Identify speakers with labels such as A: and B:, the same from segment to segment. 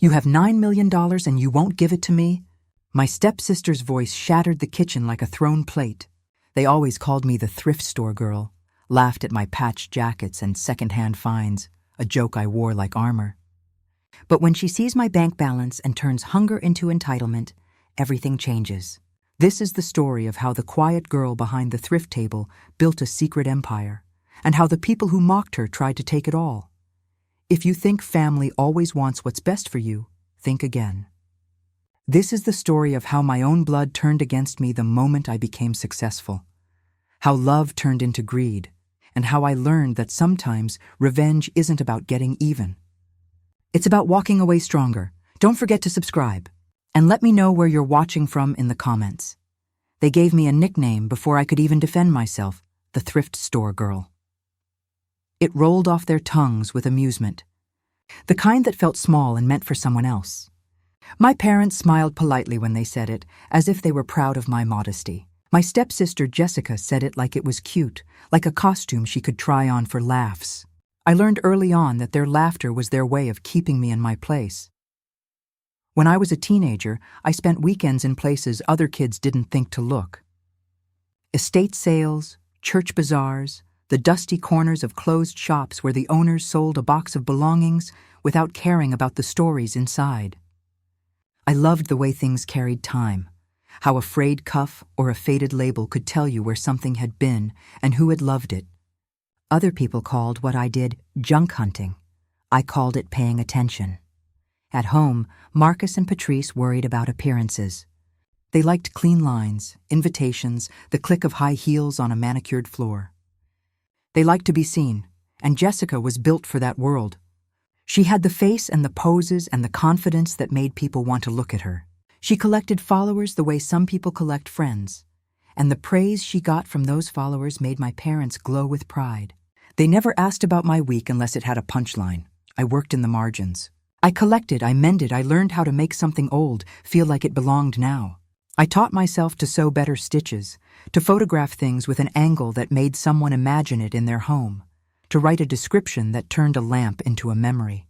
A: You have $9 million and you won't give it to me? My stepsister's voice shattered the kitchen like a thrown plate. They always called me the Thrift Store Girl, laughed at my patched jackets and second-hand finds, a joke I wore like armor. But when she sees my bank balance and turns hunger into entitlement, everything changes. This is the story of how the quiet girl behind the thrift table built a secret empire, and how the people who mocked her tried to take it all. If you think family always wants what's best for you, think again. This is the story of how my own blood turned against me the moment I became successful, how love turned into greed, and how I learned that sometimes revenge isn't about getting even. It's about walking away stronger. Don't forget to subscribe, and let me know where you're watching from in the comments. They gave me a nickname before I could even defend myself, the Thrift Store Girl. It rolled off their tongues with amusement, the kind that felt small and meant for someone else. My parents smiled politely when they said it, as if they were proud of my modesty. My stepsister Jessica said it like it was cute, like a costume she could try on for laughs. I learned early on that their laughter was their way of keeping me in my place. When I was a teenager, I spent weekends in places other kids didn't think to look. Estate sales, church bazaars, the dusty corners of closed shops where the owners sold a box of belongings without caring about the stories inside. I loved the way things carried time, how a frayed cuff or a faded label could tell you where something had been and who had loved it. Other people called what I did junk hunting. I called it paying attention. At home, Marcus and Patrice worried about appearances. They liked clean lines, invitations, the click of high heels on a manicured floor. They liked to be seen, and Jessica was built for that world. She had the face and the poses and the confidence that made people want to look at her. She collected followers the way some people collect friends, and the praise she got from those followers made my parents glow with pride. They never asked about my week unless it had a punchline. I worked in the margins. I collected, I mended, I learned how to make something old feel like it belonged now. I taught myself to sew better stitches, to photograph things with an angle that made someone imagine it in their home, to write a description that turned a lamp into a memory.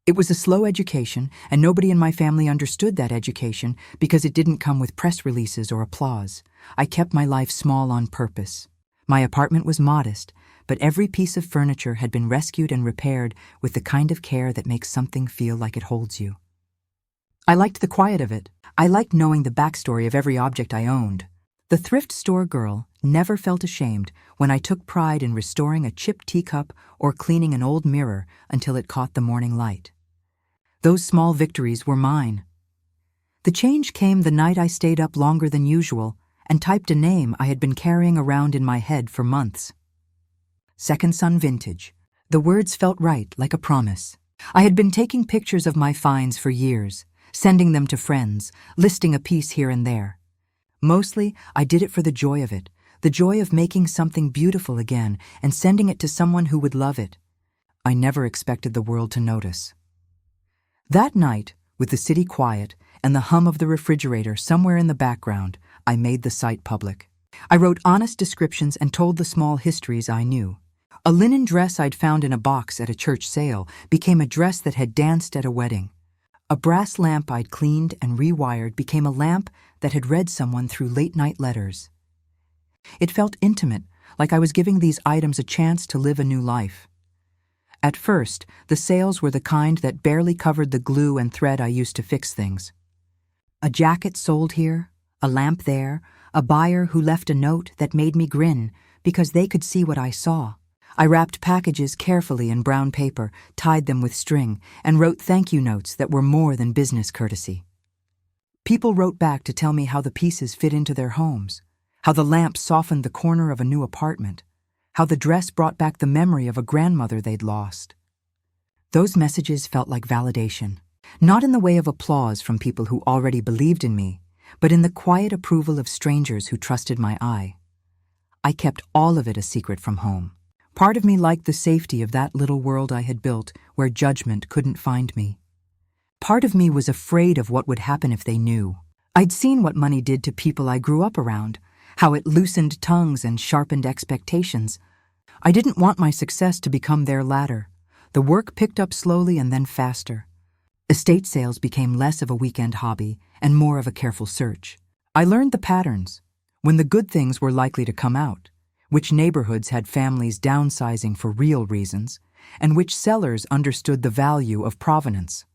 A: It was a slow education, and nobody in my family understood that education because it didn't come with press releases or applause. I kept my life small on purpose. My apartment was modest, but every piece of furniture had been rescued and repaired with the kind of care that makes something feel like it holds you. I liked the quiet of it. I liked knowing the backstory of every object I owned. The Thrift Store Girl never felt ashamed when I took pride in restoring a chipped teacup or cleaning an old mirror until it caught the morning light. Those small victories were mine. The change came the night I stayed up longer than usual and typed a name I had been carrying around in my head for months. Second Son Vintage. The words felt right, like a promise. I had been taking pictures of my finds for years, sending them to friends, listing a piece here and there. Mostly, I did it for the joy of it, the joy of making something beautiful again and sending it to someone who would love it. I never expected the world to notice. That night, with the city quiet and the hum of the refrigerator somewhere in the background, I made the site public. I wrote honest descriptions and told the small histories I knew. A linen dress I'd found in a box at a church sale became a dress that had danced at a wedding. A brass lamp I'd cleaned and rewired became a lamp that had read someone through late-night letters. It felt intimate, like I was giving these items a chance to live a new life. At first, the sales were the kind that barely covered the glue and thread I used to fix things. A jacket sold here, a lamp there, a buyer who left a note that made me grin because they could see what I saw. I wrapped packages carefully in brown paper, tied them with string, and wrote thank you notes that were more than business courtesy. People wrote back to tell me how the pieces fit into their homes, how the lamp softened the corner of a new apartment, how the dress brought back the memory of a grandmother they'd lost. Those messages felt like validation, not in the way of applause from people who already believed in me, but in the quiet approval of strangers who trusted my eye. I kept all of it a secret from home. Part of me liked the safety of that little world I had built where judgment couldn't find me. Part of me was afraid of what would happen if they knew. I'd seen what money did to people I grew up around, how it loosened tongues and sharpened expectations. I didn't want my success to become their ladder. The work picked up slowly and then faster. Estate sales became less of a weekend hobby and more of a careful search. I learned the patterns, when the good things were likely to come out, which neighborhoods had families downsizing for real reasons, and which sellers understood the value of provenance.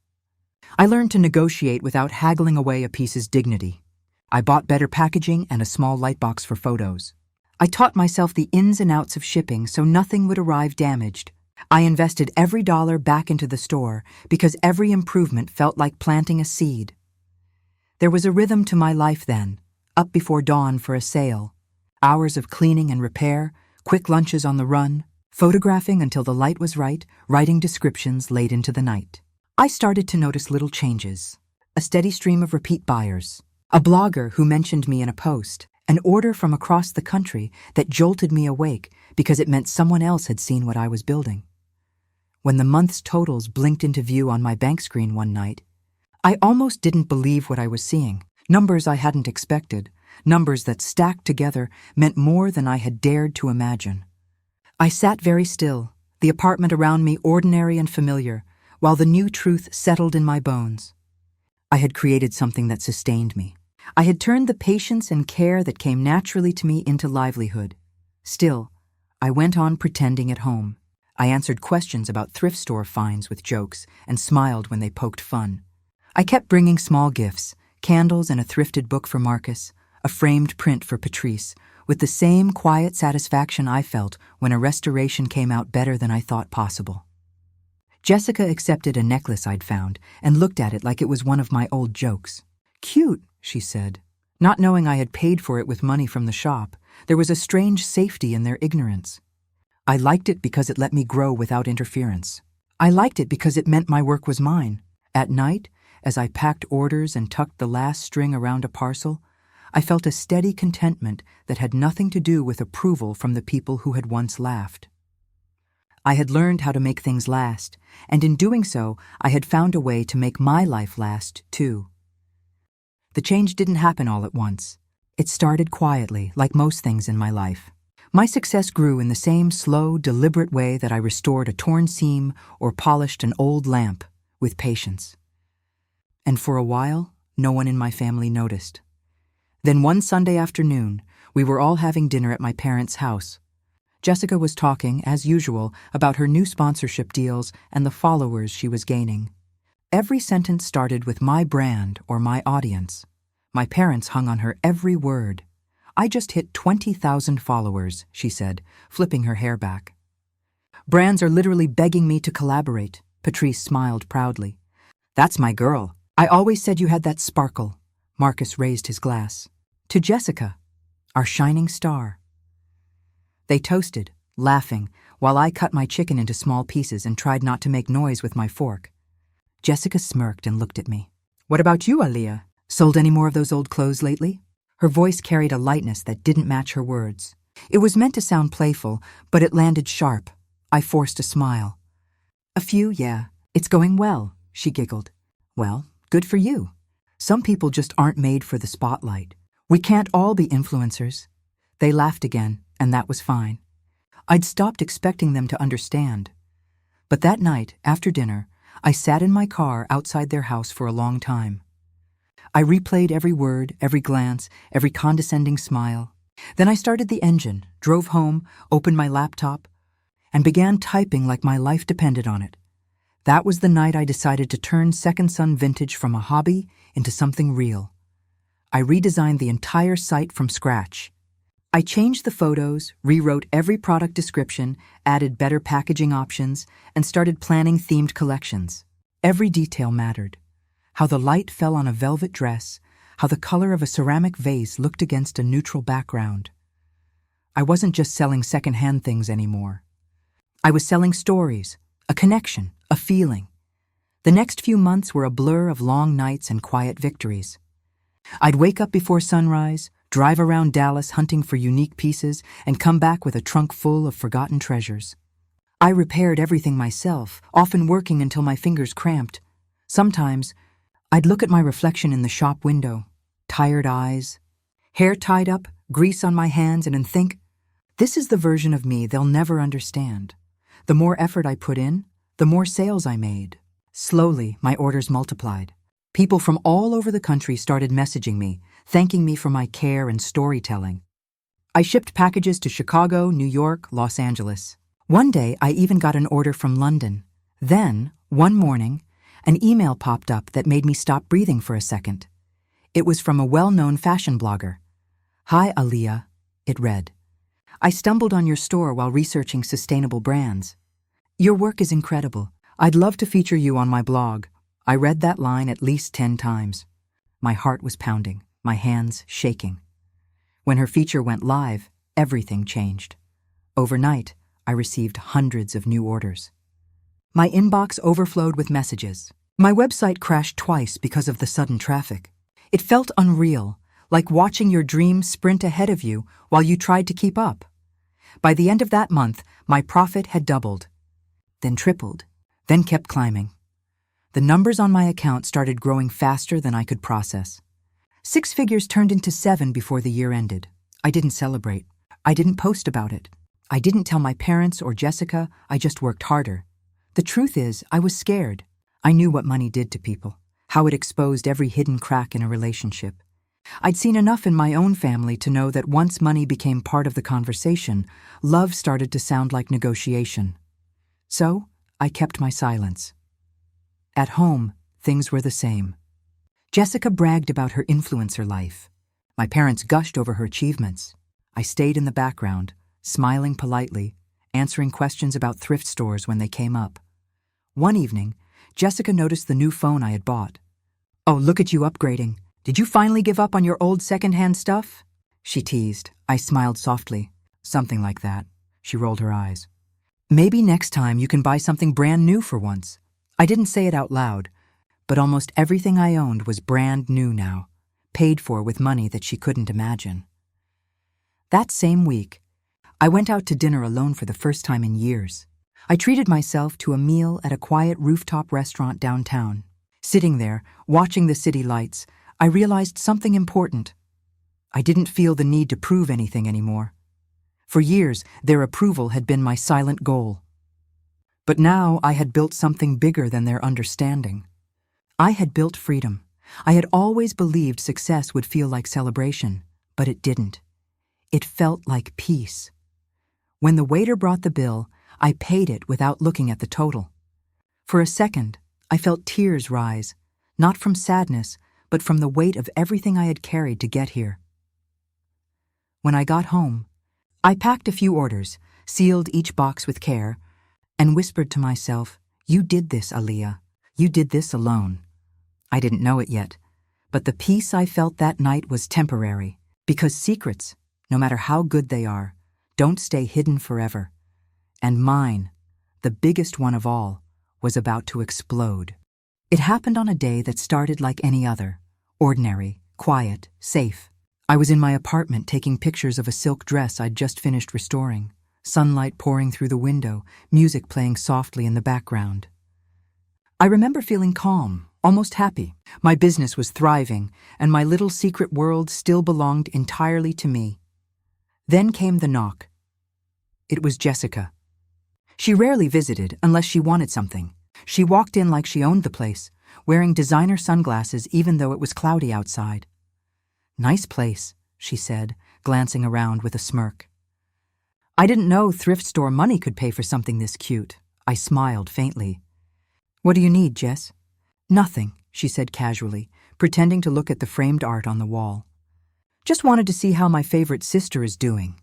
A: I learned to negotiate without haggling away a piece's dignity. I bought better packaging and a small lightbox for photos. I taught myself the ins and outs of shipping so nothing would arrive damaged. I invested every dollar back into the store because every improvement felt like planting a seed. There was a rhythm to my life then, up before dawn for a sale, hours of cleaning and repair, quick lunches on the run, photographing until the light was right, writing descriptions late into the night. I started to notice little changes, a steady stream of repeat buyers, a blogger who mentioned me in a post, an order from across the country that jolted me awake because it meant someone else had seen what I was building. When the month's totals blinked into view on my bank screen one night, I almost didn't believe what I was seeing. Numbers I hadn't expected, numbers that stacked together meant more than I had dared to imagine. I sat very still, the apartment around me ordinary and familiar, while the new truth settled in my bones. I had created something that sustained me. I had turned the patience and care that came naturally to me into livelihood. Still, I went on pretending at home. I answered questions about thrift store finds with jokes and smiled when they poked fun. I kept bringing small gifts, candles and a thrifted book for Marcus, a framed print for Patrice, with the same quiet satisfaction I felt when a restoration came out better than I thought possible. Jessica accepted a necklace I'd found and looked at it like it was one of my old jokes. "Cute," she said. Not knowing I had paid for it with money from the shop, there was a strange safety in their ignorance. I liked it because it let me grow without interference. I liked it because it meant my work was mine. At night, as I packed orders and tucked the last string around a parcel, I felt a steady contentment that had nothing to do with approval from the people who had once laughed. I had learned how to make things last, and in doing so, I had found a way to make my life last, too. The change didn't happen all at once. It started quietly, like most things in my life. My success grew in the same slow, deliberate way that I restored a torn seam or polished an old lamp, with patience. And for a while, no one in my family noticed. Then one Sunday afternoon, we were all having dinner at my parents' house. Jessica was talking, as usual, about her new sponsorship deals and the followers she was gaining. Every sentence started with my brand or my audience. My parents hung on her every word. "I just hit 20,000 followers," she said, flipping her hair back. "Brands are literally begging me to collaborate," Patrice smiled proudly. "That's my girl. I always said you had that sparkle." Marcus raised his glass. "To Jessica, our shining star." They toasted, laughing, while I cut my chicken into small pieces and tried not to make noise with my fork. Jessica smirked and looked at me. "What about you, Aaliyah? Sold any more of those old clothes lately?" Her voice carried a lightness that didn't match her words. It was meant to sound playful, but it landed sharp. I forced a smile. "A few, yeah. It's going well," she giggled. "Well, good for you. Some people just aren't made for the spotlight. We can't all be influencers." They laughed again, and that was fine. I'd stopped expecting them to understand. But that night, after dinner, I sat in my car outside their house for a long time. I replayed every word, every glance, every condescending smile. Then I started the engine, drove home, opened my laptop, and began typing like my life depended on it. That was the night I decided to turn Second Son Vintage from a hobby into something real. I redesigned the entire site from scratch. I changed the photos, rewrote every product description, added better packaging options, and started planning themed collections. Every detail mattered. How the light fell on a velvet dress, how the color of a ceramic vase looked against a neutral background. I wasn't just selling secondhand things anymore. I was selling stories, a connection, a feeling. The next few months were a blur of long nights and quiet victories. I'd wake up before sunrise, drive around Dallas hunting for unique pieces, and come back with a trunk full of forgotten treasures. I repaired everything myself, often working until my fingers cramped. Sometimes, I'd look at my reflection in the shop window, tired eyes, hair tied up, grease on my hands, and think, this is the version of me they'll never understand. The more effort I put in, the more sales I made. Slowly, my orders multiplied. People from all over the country started messaging me, thanking me for my care and storytelling. I shipped packages to Chicago, New York, Los Angeles. One day, I even got an order from London. Then, one morning, an email popped up that made me stop breathing for a second. It was from a well-known fashion blogger. "Hi, Aaliyah," it read. "I stumbled on your store while researching sustainable brands. Your work is incredible. I'd love to feature you on my blog." I read that line at least 10 times. My heart was pounding, my hands shaking. When her feature went live, everything changed. Overnight, I received hundreds of new orders. My inbox overflowed with messages. My website crashed twice because of the sudden traffic. It felt unreal, like watching your dreams sprint ahead of you while you tried to keep up. By the end of that month, my profit had doubled, then tripled, then kept climbing. The numbers on my account started growing faster than I could process. 6 figures turned into 7 before the year ended. I didn't celebrate. I didn't post about it. I didn't tell my parents or Jessica. I just worked harder. The truth is, I was scared. I knew what money did to people, how it exposed every hidden crack in a relationship. I'd seen enough in my own family to know that once money became part of the conversation, love started to sound like negotiation. So, I kept my silence. At home, things were the same. Jessica bragged about her influencer life. My parents gushed over her achievements. I stayed in the background, smiling politely, answering questions about thrift stores when they came up. One evening, Jessica noticed the new phone I had bought. "Oh, look at you upgrading. Did you finally give up on your old secondhand stuff?" she teased. I smiled softly. "Something like that." She rolled her eyes. "Maybe next time you can buy something brand new for once." I didn't say it out loud, but almost everything I owned was brand new now, paid for with money that she couldn't imagine. That same week, I went out to dinner alone for the first time in years. I treated myself to a meal at a quiet rooftop restaurant downtown. Sitting there, watching the city lights, I realized something important. I didn't feel the need to prove anything anymore. For years, their approval had been my silent goal. But now I had built something bigger than their understanding. I had built freedom. I had always believed success would feel like celebration, but it didn't. It felt like peace. When the waiter brought the bill, I paid it without looking at the total. For a second, I felt tears rise, not from sadness, but from the weight of everything I had carried to get here. When I got home, I packed a few orders, sealed each box with care, and whispered to myself, "You did this, Aaliyah. You did this alone." I didn't know it yet, but the peace I felt that night was temporary, because secrets, no matter how good they are, don't stay hidden forever. And mine, the biggest one of all, was about to explode. It happened on a day that started like any other, ordinary, quiet, safe. I was in my apartment taking pictures of a silk dress I'd just finished restoring, sunlight pouring through the window, music playing softly in the background. I remember feeling calm, almost happy. My business was thriving, and my little secret world still belonged entirely to me. Then came the knock. It was Jessica. She rarely visited unless she wanted something. She walked in like she owned the place, wearing designer sunglasses even though it was cloudy outside. "Nice place," she said, glancing around with a smirk. I didn't know thrift store money could pay for something this cute. I smiled faintly. "What do you need, Jess?" "Nothing," she said casually, pretending to look at the framed art on the wall. "Just wanted to see how my favorite sister is doing.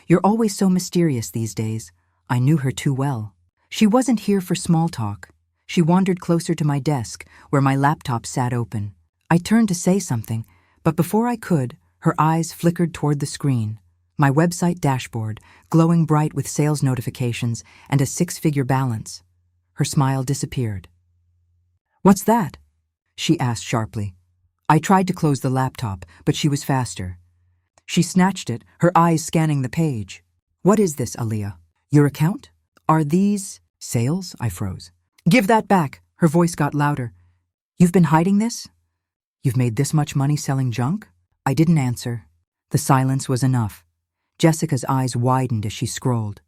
A: You're always so mysterious these days." I knew her too well. She wasn't here for small talk. She wandered closer to my desk, where my laptop sat open. I turned to say something, but before I could, her eyes flickered toward the screen. My website dashboard, glowing bright with sales notifications and a 6-figure balance. Her smile disappeared. "What's that?" she asked sharply. I tried to close the laptop, but she was faster. She snatched it, her eyes scanning the page. "What is this, Aaliyah? Your account? Are these sales?" I froze. "Give that back." Her voice got louder. "You've been hiding this? You've made this much money selling junk?" I didn't answer. The silence was enough. Jessica's eyes widened as she scrolled.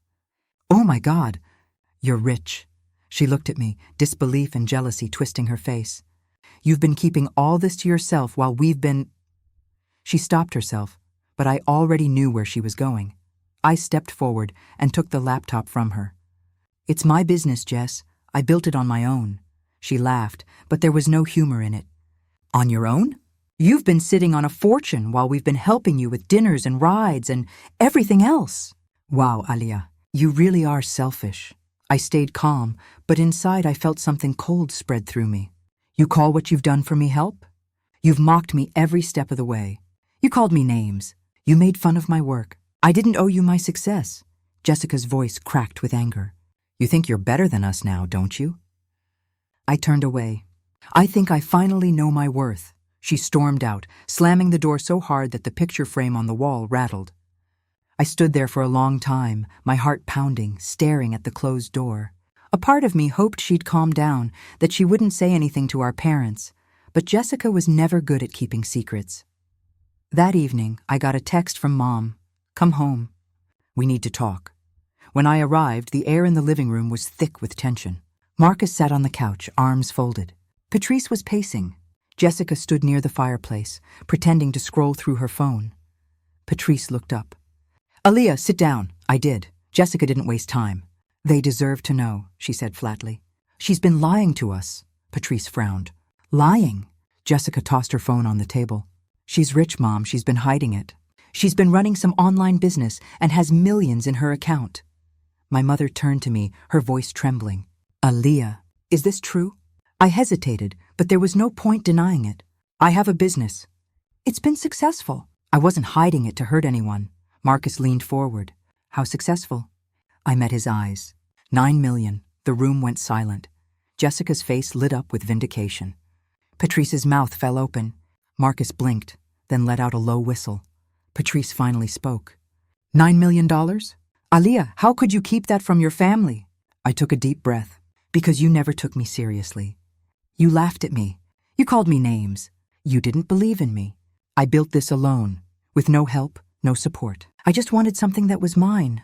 A: "Oh my God, you're rich. She looked at me, disbelief and jealousy twisting her face. You've been keeping all this to yourself while we've been… She stopped herself, but I already knew where she was going. I stepped forward and took the laptop from her. It's my business, Jess. I built it on my own. She laughed, but there was no humor in it. On your own? You've been sitting on a fortune while we've been helping you with dinners and rides and everything else. Wow, Alia, you really are selfish. I stayed calm, but inside I felt something cold spread through me. You call what you've done for me help? You've mocked me every step of the way. You called me names. You made fun of my work. I didn't owe you my success. Jessica's voice cracked with anger. You think you're better than us now, don't you? I turned away. I think I finally know my worth. She stormed out, slamming the door so hard that the picture frame on the wall rattled. I stood there for a long time, my heart pounding, staring at the closed door. A part of me hoped she'd calm down, that she wouldn't say anything to our parents, but Jessica was never good at keeping secrets. That evening, I got a text from Mom. Come home. We need to talk. When I arrived, the air in the living room was thick with tension. Marcus sat on the couch, arms folded. Patrice was pacing. Jessica stood near the fireplace, pretending to scroll through her phone. Patrice looked up. Aaliyah, sit down. I did. Jessica didn't waste time. They deserve to know, she said flatly. She's been lying to us. Patrice frowned. Lying? Jessica tossed her phone on the table. She's rich, Mom. She's been hiding it. She's been running some online business and has millions in her account. My mother turned to me, her voice trembling. Aaliyah, is this true? I hesitated, but there was no point denying it. I have a business. It's been successful. I wasn't hiding it to hurt anyone. Marcus leaned forward. How successful? I met his eyes. 9 million. The room went silent. Jessica's face lit up with vindication. Patrice's mouth fell open. Marcus blinked, then let out a low whistle. Patrice finally spoke. $9 million? Aaliyah, how could you keep that from your family? I took a deep breath. Because you never took me seriously. You laughed at me. You called me names. You didn't believe in me. I built this alone, with no help, no support. I just wanted something that was mine.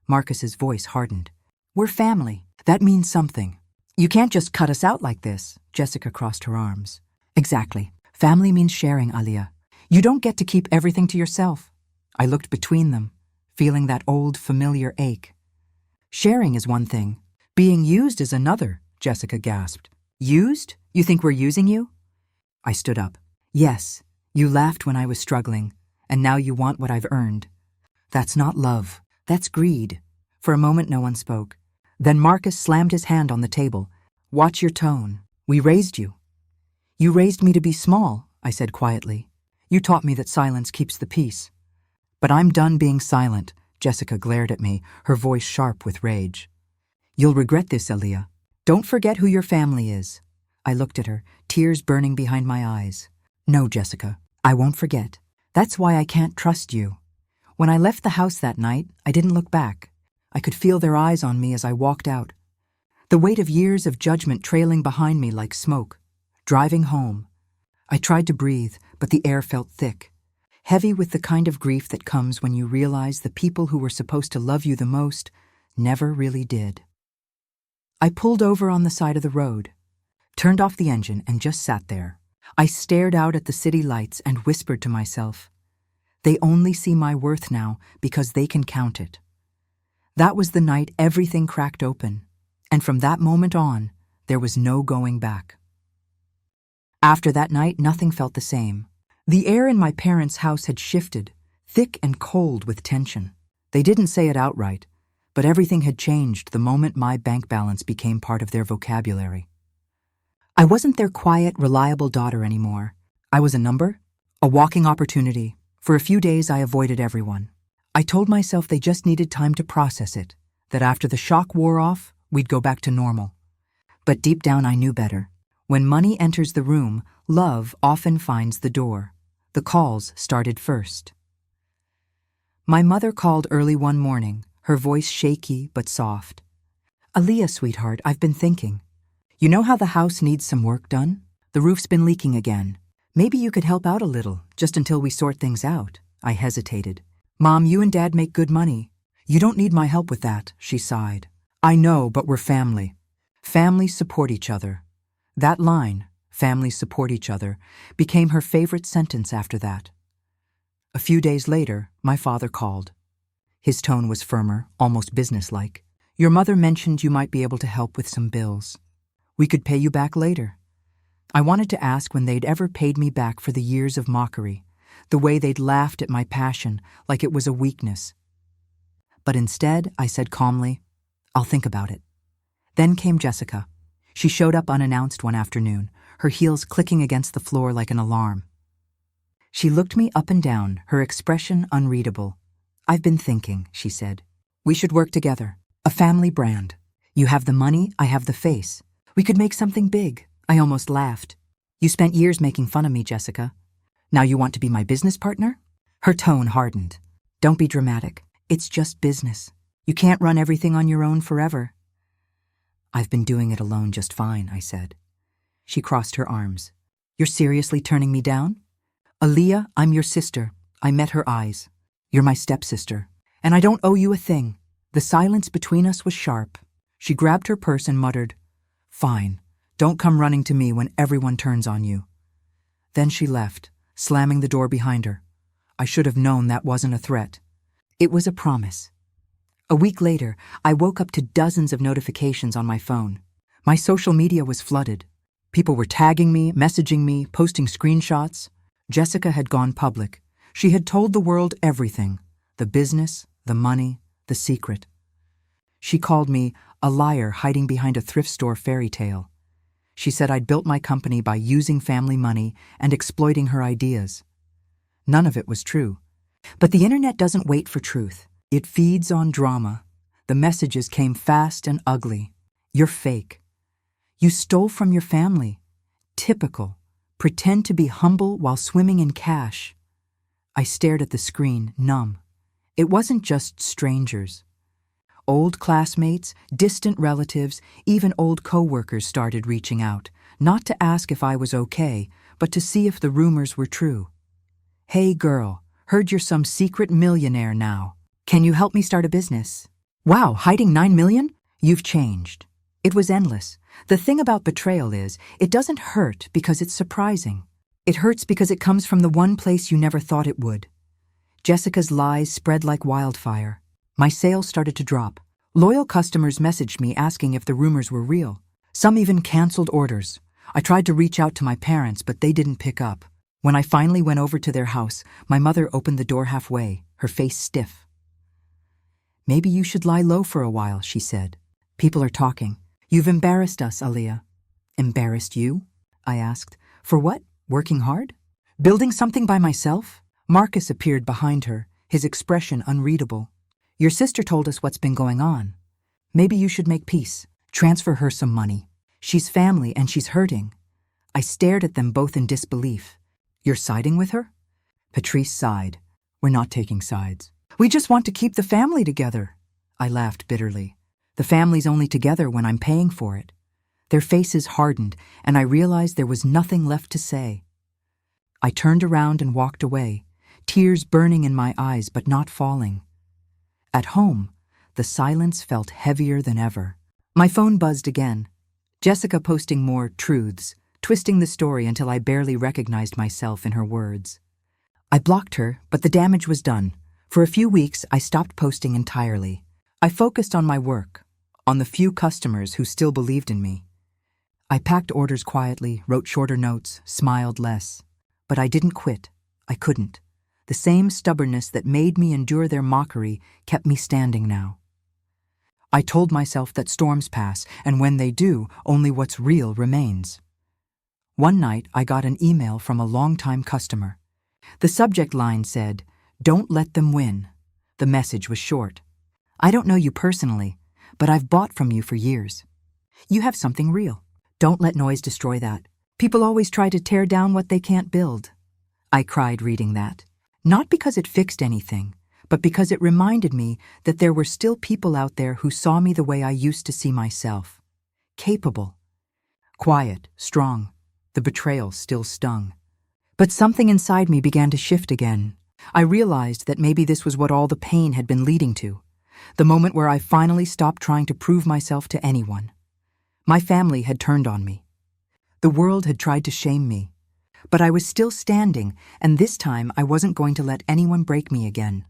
A: Marcus's voice hardened. We're family. That means something. You can't just cut us out like this. Jessica crossed her arms. Exactly. Family means sharing, Aaliyah. You don't get to keep everything to yourself. I looked between them, feeling that old, familiar ache. Sharing is one thing. Being used is another, Jessica gasped. Used? You think we're using you? I stood up. Yes, you laughed when I was struggling, and now you want what I've earned. That's not love. That's greed. For a moment, no one spoke. Then Marcus slammed his hand on the table. Watch your tone. We raised you. You raised me to be small, I said quietly. You taught me that silence keeps the peace. But I'm done being silent, Jessica glared at me, her voice sharp with rage. You'll regret this, Aaliyah. Don't forget who your family is. I looked at her, tears burning behind my eyes. No, Jessica, I won't forget. That's why I can't trust you. When I left the house that night, I didn't look back. I could feel their eyes on me as I walked out. The weight of years of judgment trailing behind me like smoke. Driving home. I tried to breathe, but the air felt thick. Heavy with the kind of grief that comes when you realize the people who were supposed to love you the most never really did. I pulled over on the side of the road, turned off the engine, and just sat there. I stared out at the city lights and whispered to myself, they only see my worth now because they can count it. That was the night everything cracked open, and from that moment on, there was no going back. After that night, nothing felt the same. The air in my parents' house had shifted, thick and cold with tension. They didn't say it outright, but everything had changed the moment my bank balance became part of their vocabulary. I wasn't their quiet, reliable daughter anymore. I was a number, a walking opportunity. For a few days, I avoided everyone. I told myself they just needed time to process it, that after the shock wore off, we'd go back to normal. But deep down, I knew better. When money enters the room, love often finds the door. The calls started first. My mother called early one morning, her voice shaky but soft. Aaliyah, sweetheart, I've been thinking. You know how the house needs some work done? The roof's been leaking again. Maybe you could help out a little, just until we sort things out. I hesitated. Mom, you and Dad make good money. You don't need my help with that, she sighed. I know, but we're family. Families support each other. That line, families support each other, became her favorite sentence after that. A few days later, my father called. His tone was firmer, almost businesslike. Your mother mentioned you might be able to help with some bills. We could pay you back later. I wanted to ask when they'd ever paid me back for the years of mockery, the way they'd laughed at my passion like it was a weakness. But instead, I said calmly, I'll think about it. Then came Jessica. She showed up unannounced one afternoon, her heels clicking against the floor like an alarm. She looked me up and down, her expression unreadable. I've been thinking, she said. We should work together. A family brand. You have the money, I have the face. We could make something big. I almost laughed. You spent years making fun of me, Jessica. Now you want to be my business partner? Her tone hardened. Don't be dramatic. It's just business. You can't run everything on your own forever. I've been doing it alone just fine, I said. She crossed her arms. You're seriously turning me down? Aaliyah, I'm your sister. I met her eyes. You're my stepsister. And I don't owe you a thing. The silence between us was sharp. She grabbed her purse and muttered, Fine. Don't come running to me when everyone turns on you. Then she left, slamming the door behind her. I should have known that wasn't a threat. It was a promise. A week later, I woke up to dozens of notifications on my phone. My social media was flooded. People were tagging me, messaging me, posting screenshots. Jessica had gone public. She had told the world everything. The business, the money, the secret. She called me a liar hiding behind a thrift store fairy tale. She said I'd built my company by using family money and exploiting her ideas. None of it was true. But the internet doesn't wait for truth. It feeds on drama. The messages came fast and ugly. You're fake. You stole from your family. Typical. Pretend to be humble while swimming in cash. I stared at the screen, numb. It wasn't just strangers. Old classmates, distant relatives, even old co-workers started reaching out, not to ask if I was okay, but to see if the rumors were true. Hey girl, heard you're some secret millionaire now. Can you help me start a business? Wow, hiding 9 million? You've changed. It was endless. The thing about betrayal is, it doesn't hurt because it's surprising. It hurts because it comes from the one place you never thought it would. Jessica's lies spread like wildfire. My sales started to drop. Loyal customers messaged me asking if the rumors were real. Some even canceled orders. I tried to reach out to my parents, but they didn't pick up. When I finally went over to their house, my mother opened the door halfway, her face stiff. Maybe you should lie low for a while, she said. People are talking. You've embarrassed us, Aaliyah. Embarrassed you? I asked. For what? Working hard? Building something by myself? Marcus appeared behind her, his expression unreadable. Your sister told us what's been going on. Maybe you should make peace. Transfer her some money. She's family and she's hurting. I stared at them both in disbelief. You're siding with her? Patrice sighed. We're not taking sides. We just want to keep the family together. I laughed bitterly. The family's only together when I'm paying for it. Their faces hardened, and I realized there was nothing left to say. I turned around and walked away, tears burning in my eyes but not falling. At home, the silence felt heavier than ever. My phone buzzed again. Jessica posting more truths, twisting the story until I barely recognized myself in her words. I blocked her, but the damage was done. For a few weeks, I stopped posting entirely. I focused on my work, on the few customers who still believed in me. I packed orders quietly, wrote shorter notes, smiled less. But I didn't quit. I couldn't. The same stubbornness that made me endure their mockery kept me standing now. I told myself that storms pass, and when they do, only what's real remains. One night, I got an email from a longtime customer. The subject line said, "Don't let them win." The message was short. I don't know you personally, but I've bought from you for years. You have something real. Don't let noise destroy that. People always try to tear down what they can't build. I cried reading that. Not because it fixed anything, but because it reminded me that there were still people out there who saw me the way I used to see myself. Capable. Quiet, strong. The betrayal still stung. But something inside me began to shift again. I realized that maybe this was what all the pain had been leading to. The moment where I finally stopped trying to prove myself to anyone. My family had turned on me. The world had tried to shame me. But I was still standing, and this time I wasn't going to let anyone break me again.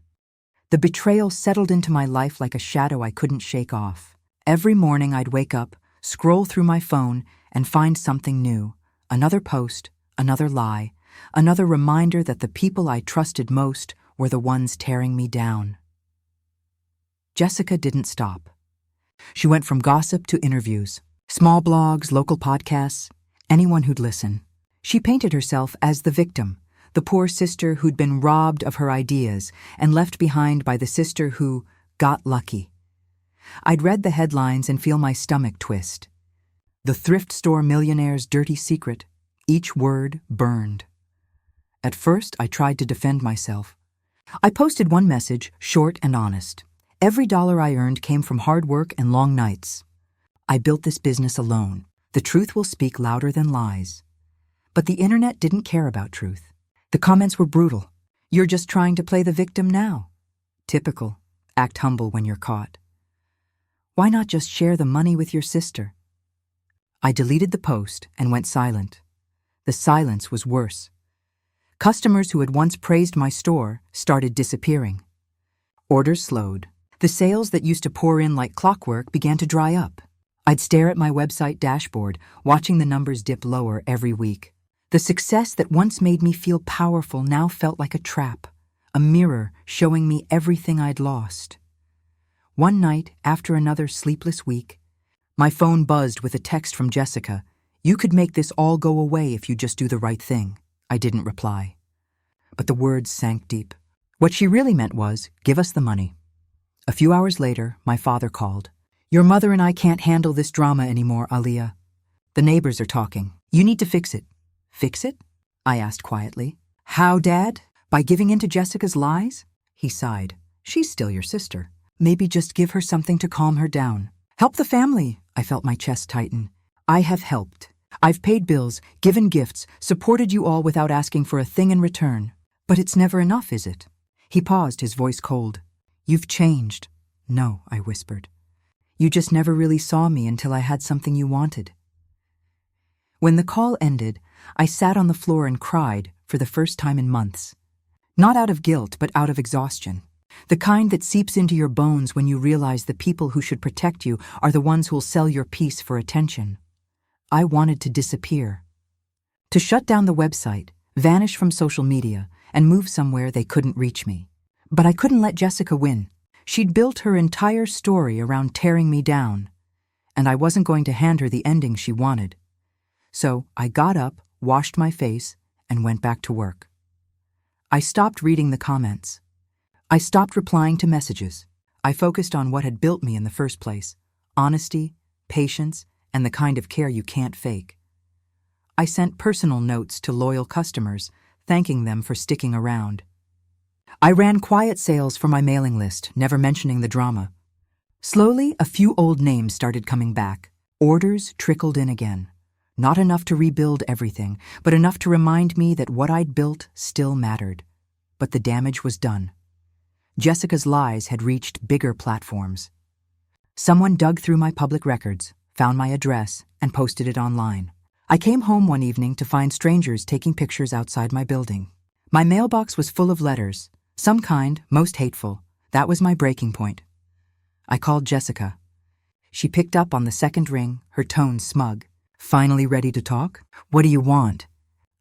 A: The betrayal settled into my life like a shadow I couldn't shake off. Every morning I'd wake up, scroll through my phone, and find something new. Another post, another lie, another reminder that the people I trusted most were the ones tearing me down. Jessica didn't stop. She went from gossip to interviews, small blogs, local podcasts, anyone who'd listen. She painted herself as the victim, the poor sister who'd been robbed of her ideas and left behind by the sister who got lucky. I'd read the headlines and feel my stomach twist. The thrift store millionaire's dirty secret, each word burned. At first, I tried to defend myself. I posted one message, short and honest. Every dollar I earned came from hard work and long nights. I built this business alone. The truth will speak louder than lies. But the internet didn't care about truth. The comments were brutal. You're just trying to play the victim now. Typical. Act humble when you're caught. Why not just share the money with your sister? I deleted the post and went silent. The silence was worse. Customers who had once praised my store started disappearing. Orders slowed. The sales that used to pour in like clockwork began to dry up. I'd stare at my website dashboard, watching the numbers dip lower every week. The success that once made me feel powerful now felt like a trap, a mirror showing me everything I'd lost. One night, after another sleepless week, my phone buzzed with a text from Jessica. You could make this all go away if you just do the right thing. I didn't reply. But the words sank deep. What she really meant was, give us the money. A few hours later, my father called. Your mother and I can't handle this drama anymore, Aliyah. The neighbors are talking. You need to fix it. Fix it? I asked quietly. How, Dad? By giving in to Jessica's lies? He sighed. She's still your sister. Maybe just give her something to calm her down. Help the family. I felt my chest tighten. I have helped. I've paid bills, given gifts, supported you all without asking for a thing in return. But it's never enough, is it? He paused, his voice cold. You've changed. No, I whispered. You just never really saw me until I had something you wanted. When the call ended, I sat on the floor and cried for the first time in months. Not out of guilt, but out of exhaustion. The kind that seeps into your bones when you realize the people who should protect you are the ones who'll sell your peace for attention. I wanted to disappear. To shut down the website, vanish from social media, and move somewhere they couldn't reach me. But I couldn't let Jessica win. She'd built her entire story around tearing me down, and I wasn't going to hand her the ending she wanted. So I got up, washed my face, and went back to work. I stopped reading the comments. I stopped replying to messages. I focused on what had built me in the first place: honesty, patience, and the kind of care you can't fake. I sent personal notes to loyal customers, thanking them for sticking around. I ran quiet sales for my mailing list, never mentioning the drama. Slowly, a few old names started coming back. Orders trickled in again. Not enough to rebuild everything, but enough to remind me that what I'd built still mattered. But the damage was done. Jessica's lies had reached bigger platforms. Someone dug through my public records, found my address, and posted it online. I came home one evening to find strangers taking pictures outside my building. My mailbox was full of letters, some kind, most hateful. That was my breaking point. I called Jessica. She picked up on the second ring, her tone smug. Finally ready to talk? What do you want?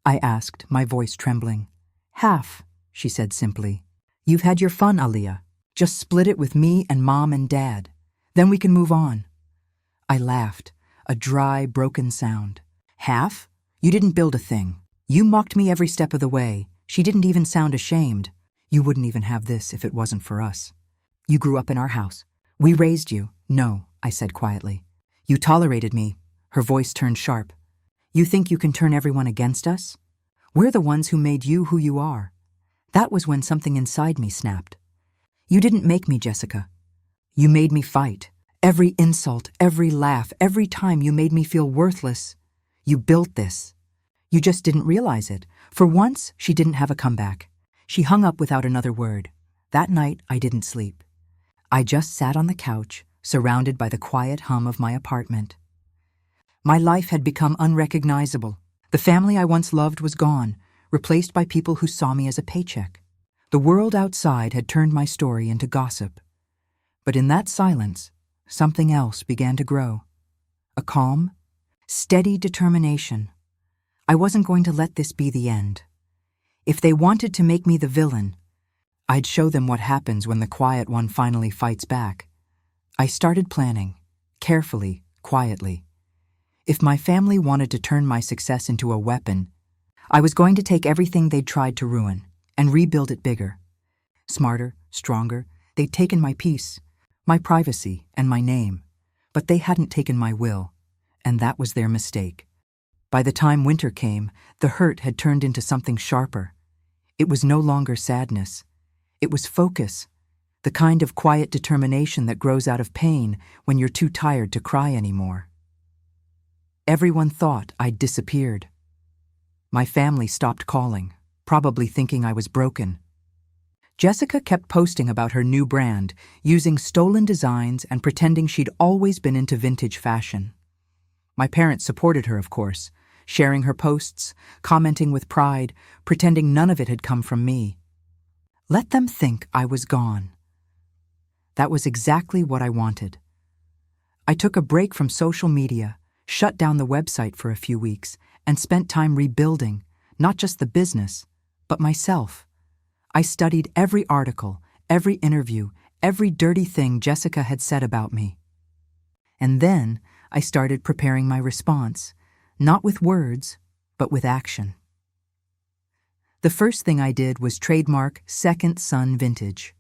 A: I asked, my voice trembling. Half, she said simply. You've had your fun, Aliyah. Just split it with me and Mom and Dad. Then we can move on. I laughed, a dry, broken sound. Half? You didn't build a thing. You mocked me every step of the way. She didn't even sound ashamed. You wouldn't even have this if it wasn't for us. You grew up in our house. We raised you. No, I said quietly. You tolerated me. Her voice turned sharp. You think you can turn everyone against us? We're the ones who made you who you are. That was when something inside me snapped. You didn't make me, Jessica. You made me fight. Every insult, every laugh, every time you made me feel worthless. You built this. You just didn't realize it. For once, she didn't have a comeback. She hung up without another word. That night, I didn't sleep. I just sat on the couch, surrounded by the quiet hum of my apartment. My life had become unrecognizable. The family I once loved was gone, replaced by people who saw me as a paycheck. The world outside had turned my story into gossip. But in that silence, something else began to grow. A calm, steady determination. I wasn't going to let this be the end. If they wanted to make me the villain, I'd show them what happens when the quiet one finally fights back. I started planning, carefully, quietly. If my family wanted to turn my success into a weapon, I was going to take everything they'd tried to ruin and rebuild it bigger. Smarter, stronger, they'd taken my peace, my privacy, and my name. But they hadn't taken my will, and that was their mistake. By the time winter came, the hurt had turned into something sharper. It was no longer sadness. It was focus, the kind of quiet determination that grows out of pain when you're too tired to cry anymore. Everyone thought I'd disappeared. My family stopped calling, probably thinking I was broken. Jessica kept posting about her new brand, using stolen designs and pretending she'd always been into vintage fashion. My parents supported her, of course, sharing her posts, commenting with pride, pretending none of it had come from me. Let them think I was gone. That was exactly what I wanted. I took a break from social media, shut down the website for a few weeks, and spent time rebuilding, not just the business, but myself. I studied every article, every interview, every dirty thing Jessica had said about me. And then I started preparing my response, not with words, but with action. The first thing I did was trademark Second Son Vintage.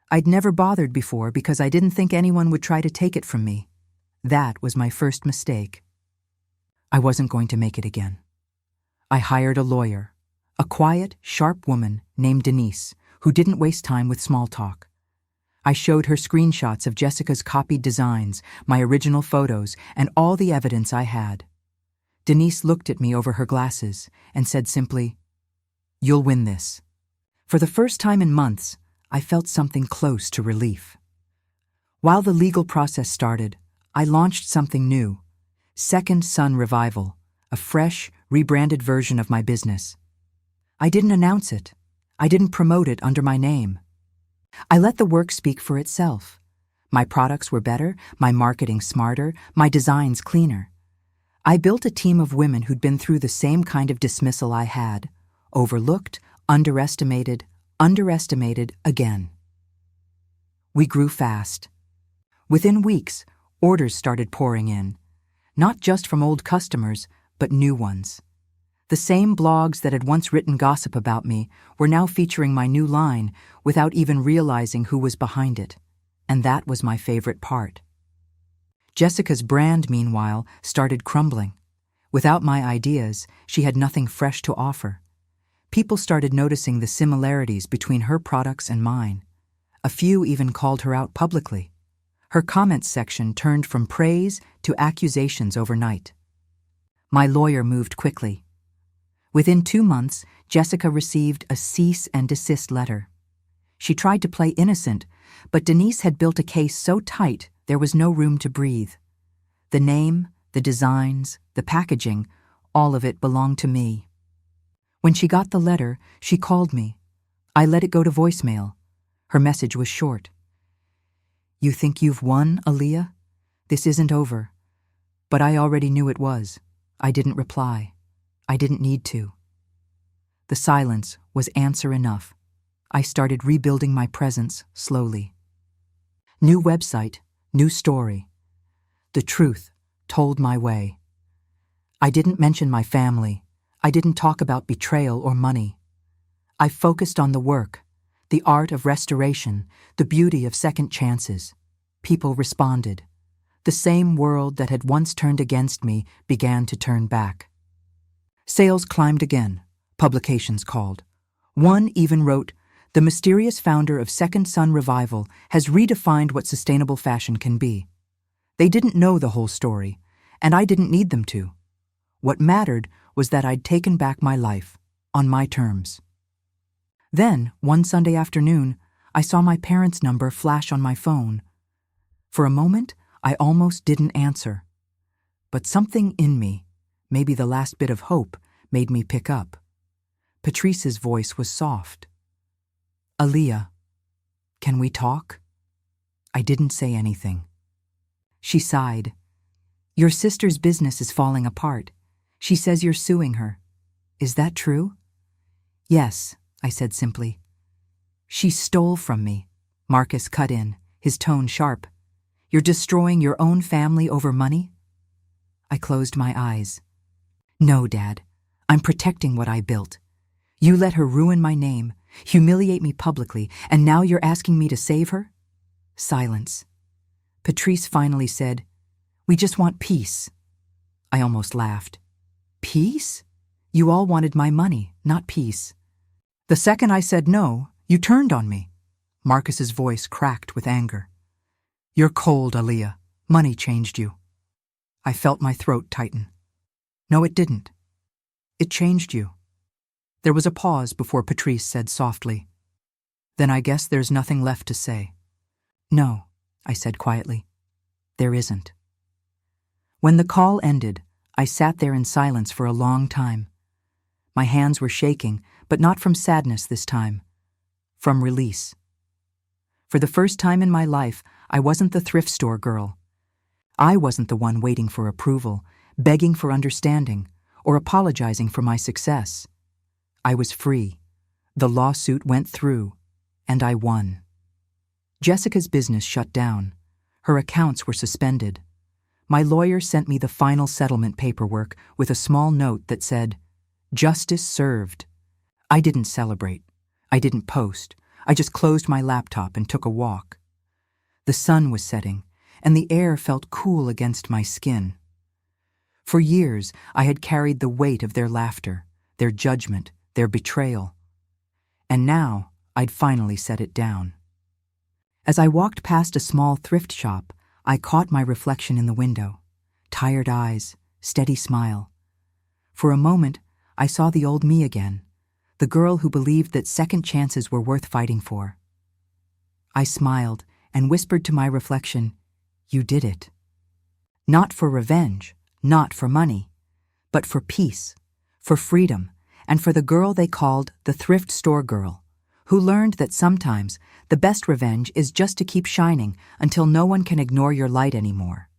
A: I'd never bothered before because I didn't think anyone would try to take it from me. That was my first mistake. I wasn't going to make it again. I hired a lawyer, a quiet, sharp woman named Denise, who didn't waste time with small talk. I showed her screenshots of Jessica's copied designs, my original photos, and all the evidence I had. Denise looked at me over her glasses and said simply, "You'll win this." For the first time in months, I felt something close to relief. While the legal process started, I launched something new, Second Son Revival, a fresh, rebranded version of my business. I didn't announce it. I didn't promote it under my name. I let the work speak for itself. My products were better, my marketing smarter, my designs cleaner. I built a team of women who'd been through the same kind of dismissal I had, overlooked, underestimated again. We grew fast. Within weeks, orders started pouring in, not just from old customers, but new ones. The same blogs that had once written gossip about me were now featuring my new line without even realizing who was behind it, and that was my favorite part. Jessica's brand, meanwhile, started crumbling. Without my ideas, she had nothing fresh to offer. People started noticing the similarities between her products and mine. A few even called her out publicly. Her comments section turned from praise to accusations overnight. My lawyer moved quickly. Within 2 months, Jessica received a cease and desist letter. She tried to play innocent, but Denise had built a case so tight there was no room to breathe. The name, the designs, the packaging, all of it belonged to me. When she got the letter, she called me. I let it go to voicemail. Her message was short. "You think you've won, Aaliyah? This isn't over." But I already knew it was. I didn't reply. I didn't need to. The silence was answer enough. I started rebuilding my presence slowly. New website, new story. The truth told my way. I didn't mention my family. I didn't talk about betrayal or money. I focused on the work, the art of restoration, the beauty of second chances. People responded. The same world that had once turned against me began to turn back. Sales climbed again. Publications called. One even wrote, "The mysterious founder of Second Son Revival has redefined what sustainable fashion can be." They didn't know the whole story, and I didn't need them to. What mattered was that I'd taken back my life, on my terms. Then, one Sunday afternoon, I saw my parents' number flash on my phone. For a moment, I almost didn't answer. But something in me, maybe the last bit of hope, made me pick up. Patrice's voice was soft. "Aaliyah, can we talk?" I didn't say anything. She sighed. "Your sister's business is falling apart. She says you're suing her. Is that true?" "Yes," I said simply. "She stole from me," Marcus cut in, his tone sharp. "You're destroying your own family over money?" I closed my eyes. "No, Dad. I'm protecting what I built. You let her ruin my name, humiliate me publicly, and now you're asking me to save her?" Silence. Patrice finally said, "We just want peace." I almost laughed. "Peace? You all wanted my money, not peace." "The second I said no, you turned on me." Marcus's voice cracked with anger. "You're cold, Aaliyah. Money changed you." I felt my throat tighten. "No, it didn't. It changed you." There was a pause before Patrice said softly, "Then I guess there's nothing left to say." "No," I said quietly. "There isn't." When the call ended, I sat there in silence for a long time. My hands were shaking, but not from sadness this time. From release. For the first time in my life, I wasn't the thrift store girl. I wasn't the one waiting for approval, begging for understanding, or apologizing for my success. I was free. The lawsuit went through, and I won. Jessica's business shut down. Her accounts were suspended. My lawyer sent me the final settlement paperwork with a small note that said, "Justice served." I didn't celebrate. I didn't post. I just closed my laptop and took a walk. The sun was setting, and the air felt cool against my skin. For years, I had carried the weight of their laughter, their judgment, their betrayal. And now, I'd finally set it down. As I walked past a small thrift shop, I caught my reflection in the window. Tired eyes, steady smile. For a moment, I saw the old me again, the girl who believed that second chances were worth fighting for. I smiled and whispered to my reflection, "You did it." Not for revenge, not for money, but for peace, for freedom, and for the girl they called the Thrift Store Girl, who learned that sometimes the best revenge is just to keep shining until no one can ignore your light anymore.